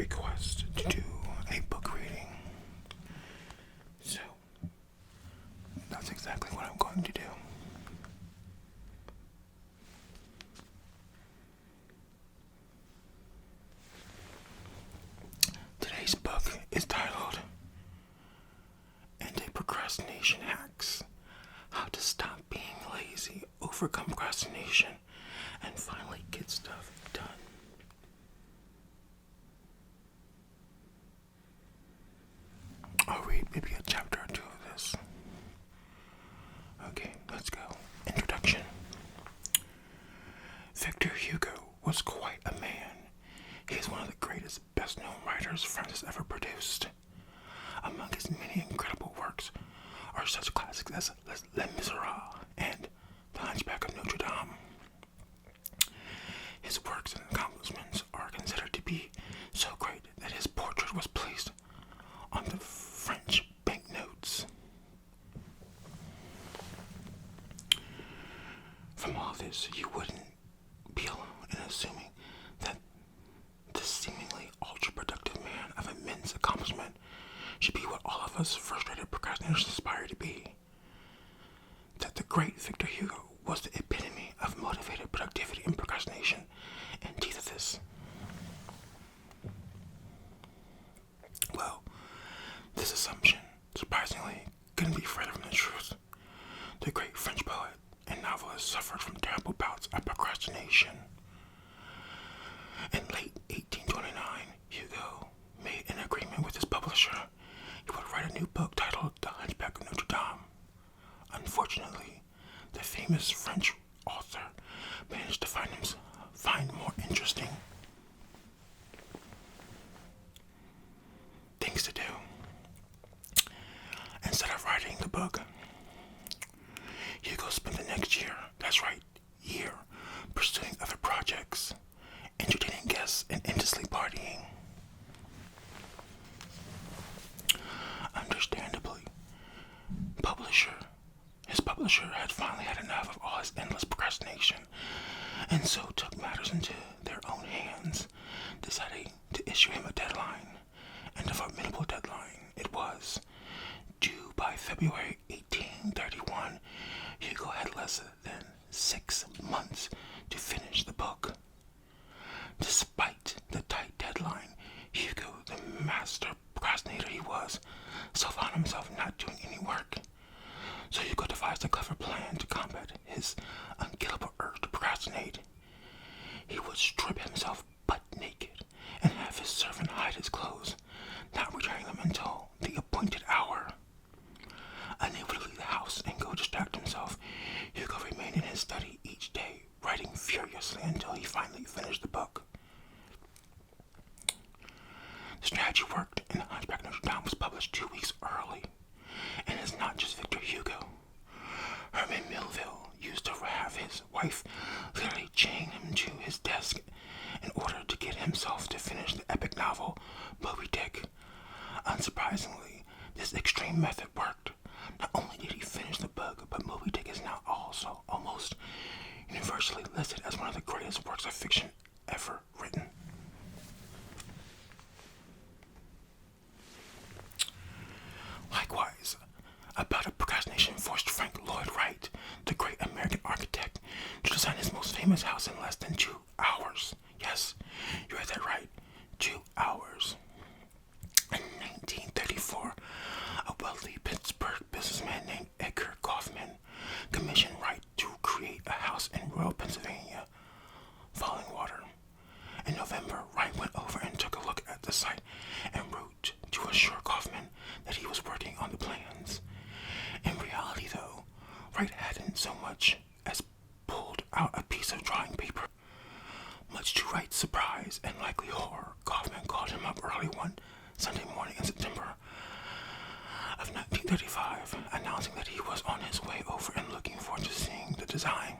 request to do a book reading. So, that's exactly what I'm going to do. Today's book is titled Anti-Procrastination Hacks: How to Stop Being Lazy, Overcome Procrastination, and Finally Get Stuff Done. I'll read maybe a chapter or two of this. Okay, let's go. Introduction. Victor Hugo was quite a man. He is one of the greatest, best-known writers France has ever produced. Among his many incredible works are such classics as Les Miserables and The Hunchback of Notre Dame. His works and accomplishments are considered to be so great that his portrait was placed on the French banknotes. From all this, you wouldn't be alone in assuming that this seemingly ultra-productive man of immense accomplishment should be what all of us frustrated procrastinators aspire to be. That the great Victor Hugo was the epitome of motivated productivity and procrastination antithesis. Well, this assumption, surprisingly, couldn't be further from the truth. The great French poet and novelist suffered from terrible bouts of procrastination. In late 1829, Hugo made an agreement with his publisher. He would write a new book titled The Hunchback of Notre Dame. Unfortunately, the famous French author managed to find more interesting things to do. Instead of writing the book, Hugo spent the next year, that's right, pursuing other projects, entertaining guests, and endlessly partying. Understandably, his publisher had finally had enough of all his endless procrastination, and so took matters into their own hands, deciding to issue him a deadline, and a formidable deadline it was. Due by February 1831, Hugo had less than 6 months to finish the book. Despite the tight deadline, Hugo, the master procrastinator he was, still found himself not doing any work. So Hugo devised a clever plan to combat his unkillable urge to procrastinate. He would strip himself butt naked and have his servant hide his clothes, not returning them until the appointed hour. Unable to leave the house and go distract himself, Hugo remained in his study each day, writing furiously until he finally finished the book. The strategy worked, and The Hunchback of Notre Dame was published 2 weeks early. And it's not just Victor Hugo. Herman Melville used to have his wife literally chain him to his desk in order to get himself to finish the epic novel Moby Dick. Unsurprisingly, this extreme method worked. Not only did he finish the book, but Moby Dick is now also almost universally listed as one of the greatest works of fiction ever written. Likewise, a bout of procrastination forced Frank Lloyd Wright, the great American architect, to design his most famous house in less than 2 hours. Yes, you heard that right, 2 hours. In 1934, a wealthy Pittsburgh businessman named Edgar Kaufman commissioned Wright to create a house in rural Pennsylvania, Falling Water. In November, Wright went over and took a look at the site and wrote to assure Kaufman that he was working on the plans. In reality, though, Wright hadn't so much as pulled out a piece of drawing paper. Much to Wright's surprise and likely horror, Kaufman called him up early one Sunday morning in September of 1935, announcing that he was on his way over and looking forward to seeing the design.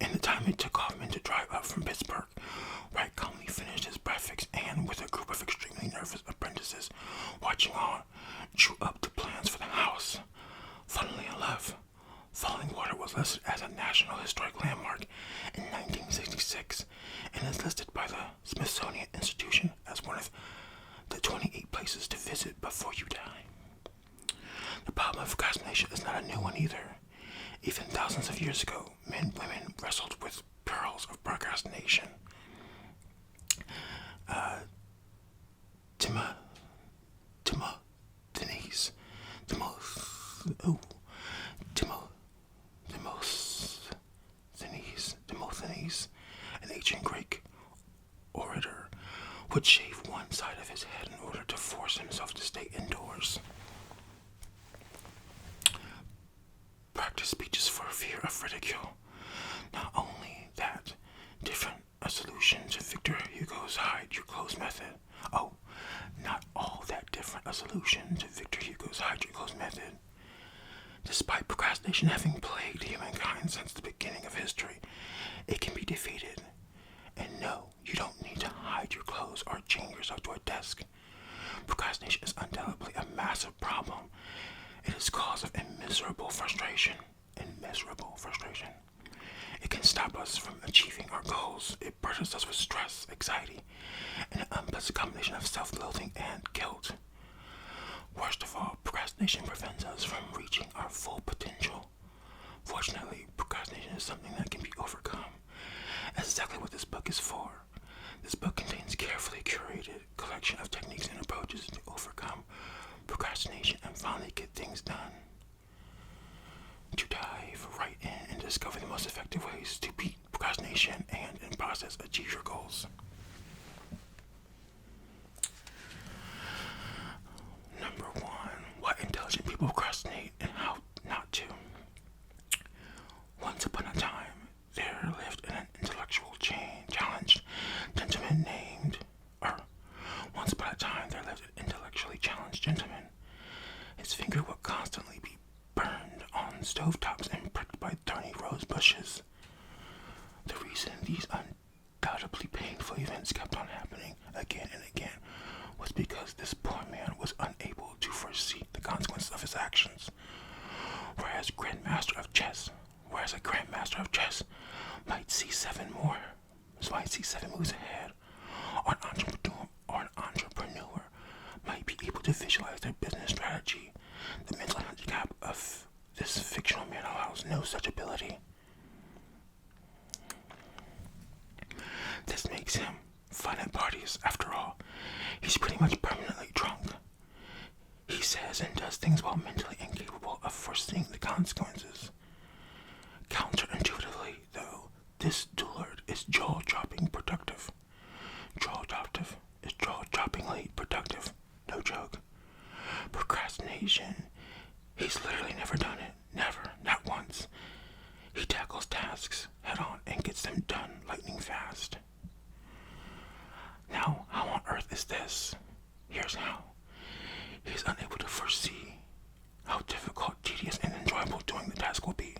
In the time it took Kaufman to drive up from Pittsburgh, Wright calmly finished his breakfast and, with a group of extremely nervous apprentices watching on, drew up the plans for the house. Funnily enough, Falling Water was listed as a National Historic Landmark in 1966, and and is listed by the Smithsonian Institution as one of the 28 places to visit before you die. The problem of procrastination is not a new one either. Even thousands of years ago, men and women wrestled with perils of procrastination. Demosthenes, an ancient Greek orator, would shave one side of his head in order to force himself to stay indoors. Practice speeches for fear of ridicule. Not only that, different a solution to Victor Hugo's hide your clothes method. Oh, not all that different a solution to Victor Hugo's hide your clothes method. Despite procrastination having plagued humankind since the beginning of history, it can be defeated. And no, you don't need to hide your clothes or chain yourself to a desk. Procrastination is undoubtedly a massive problem. It is cause of immeasurable frustration. It can stop us from achieving our goals. It burdens us with stress, anxiety, and an unpleasant combination of self-loathing and guilt. Worst of all, procrastination prevents us from reaching our full potential. Fortunately, procrastination is something that can be overcome. That's exactly what this book is for. This book contains carefully curated collection of techniques and approaches to overcome procrastination and finally get things done. To dive right in and discover the most effective ways to beat procrastination and, in process, achieve your goals. Number 1, why intelligent people procrastinate and how not to. Once upon a time, there lived an intellectually challenged gentleman His finger would constantly be burned on stovetops and pricked by thorny rose bushes. The reason these undoubtedly painful events kept on happening again and again was because this poor man was unable to foresee the consequences of his actions. Whereas a Grandmaster of chess might see seven moves ahead, or an entrepreneur might be able to visualize their business strategy. The mental handicap of this fictional man allows no such ability. This makes him fun at parties. After all, he's pretty much permanently drunk. He says and does things while mentally incapable of foreseeing the consequences. Counterintuitively, though, this dullard is jaw-droppingly productive. Jaw-droppingly productive. No joke. Procrastination. He's literally never done it. Never. Not once. He tackles tasks head on and gets them done lightning fast. Now, how on earth is this? Here's how. He is unable to foresee how difficult, tedious, and enjoyable doing the task will be.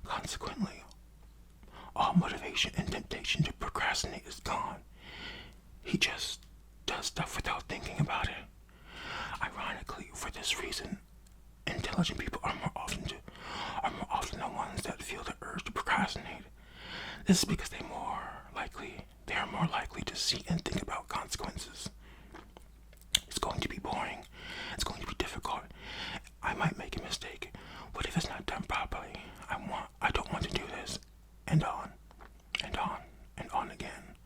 Consequently, all motivation and temptation to procrastinate is gone. He just does stuff without thinking about it. Ironically, for this reason, intelligent people are more often the ones that feel the urge to procrastinate. This is because they are more likely to see and think about consequences. It's going to be boring. It's going to be difficult. I might make a mistake. What if it's not done properly? I don't want to do this. And on, and on, and on again.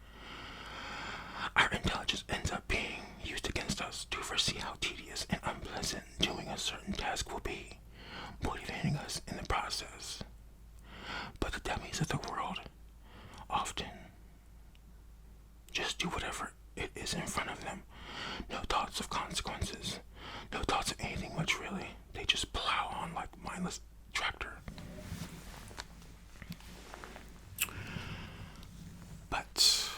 Our intelligence ends up being used against us to foresee how tedious and unpleasant doing a certain task will be, motivating us in the process. But the dummies of the world often just do whatever it is in front of them. No thoughts of consequences. No thoughts of anything much, really. They just plow on like a mindless tractor. But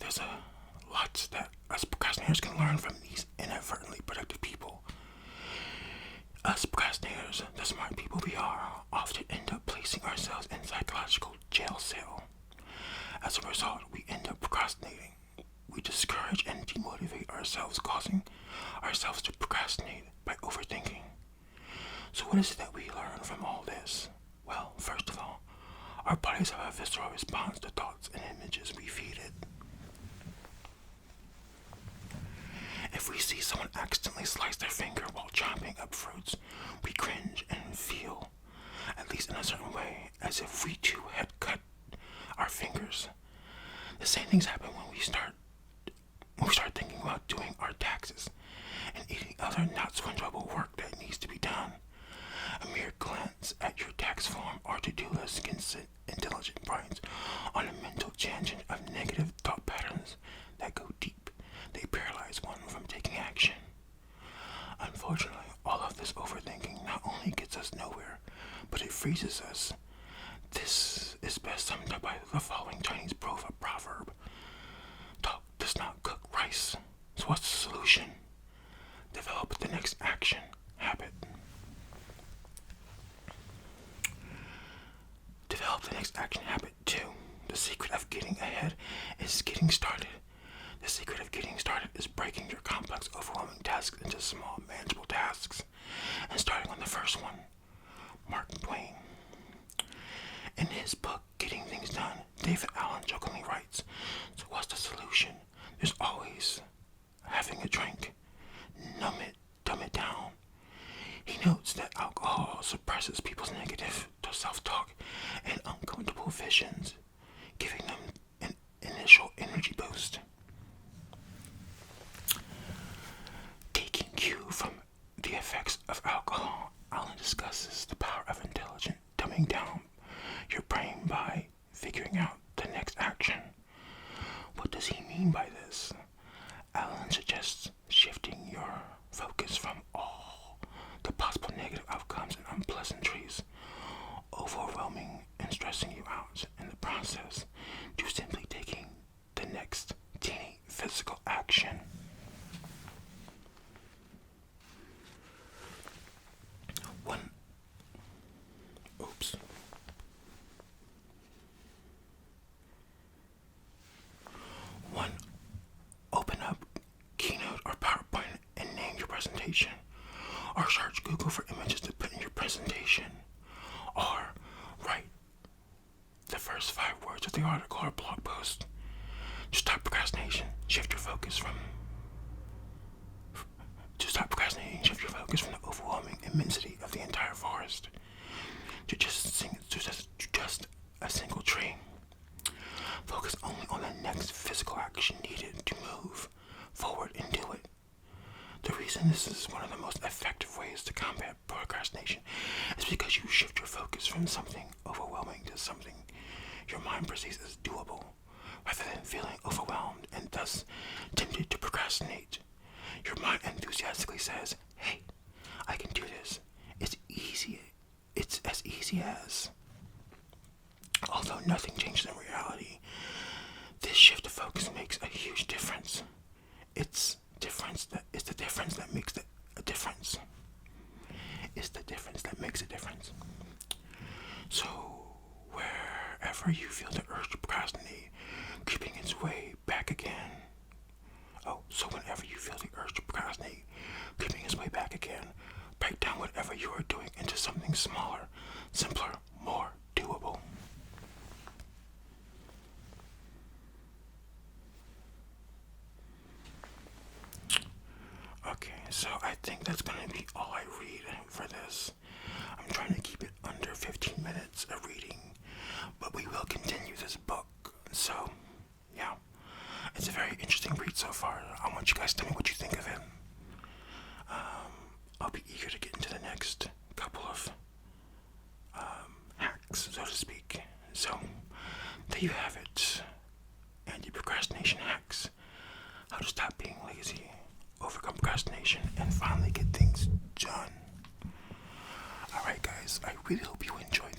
there's a lot that us procrastinators can learn from these inadvertently productive people. Us procrastinators, the smart people we are, often end up placing ourselves in psychological jail cell. As a result, we end up procrastinating. We discourage and demotivate ourselves, causing ourselves to procrastinate by overthinking. So what is it that we learn from all this? Well, first of all, our bodies have a visceral response to thoughts and images we feed it. see someone accidentally slice their finger while chomping up fruits, we cringe and feel, at least in a certain way, as if we too had cut our fingers. The same things happen when we start thinking about doing our taxes and any other not so enjoyable work that needs to be done. A mere glance at your tax form or to-do list can set intelligent brains on a mental tangent of negative thought patterns that go deep. They paralyze one from taking action. Unfortunately, all of this overthinking not only gets us nowhere, but it freezes us. This is best summed up by the following Chinese proverb. Talk does not cook rice. So what's the solution? Develop the next action habit. Develop the next action habit 2. The secret of getting ahead is getting started. The secret of getting started is breaking your complex, overwhelming tasks into small, manageable tasks and starting on the first one. Mark Twain. In his book, Getting Things Done, David Allen jokingly writes, so what's the solution? There's always having a drink. Numb it, dumb it down. He notes that alcohol suppresses people's negative self-talk and uncomfortable visions, giving them an initial energy boost. Taking cue from the effects of alcohol, Allen discusses the power of intelligent dumbing down your brain by figuring out the next action. What does he mean by this? Allen suggests shifting your focus from all the possible negative outcomes and unpleasantries, overwhelming and stressing you out in the process, to simply taking the next teeny physical action. One, open up Keynote or PowerPoint and name your presentation, or search Google for images to put in your presentation, or write the first 5 words of the article or blog post. To stop procrastination, shift your focus from the overwhelming immensity of the entire forest to just a single tree. Focus only on the next physical action needed to move forward and do it. The reason this is one of the most effective ways to combat procrastination is because you shift your focus from something overwhelming to something your mind perceives as doable, rather than feeling overwhelmed and thus tempted to procrastinate. Your mind enthusiastically says, hey, I can do this. It's easy. It's as easy as. Although nothing changes in reality, this shift of focus makes a huge difference. It's the difference that makes a difference. It's the difference that makes a difference. So, wherever you feel the urge to procrastinate creeping its way back again, whenever you feel the urge to procrastinate creeping its way back again, break down whatever you are doing into something smaller, simpler, more doable. Okay, so I think that's going to be all I read for this. I'm trying to keep it under 15 minutes of reading, but we will continue this book. So, yeah, it's a very interesting read so far. I want you guys to tell me what you think of it. I'll be eager to get into the next couple of hacks, so to speak. So, there you have it. Anti-Procrastination Hacks. How to stop being lazy, overcome procrastination, and finally get things done. Alright guys, I really hope you enjoyed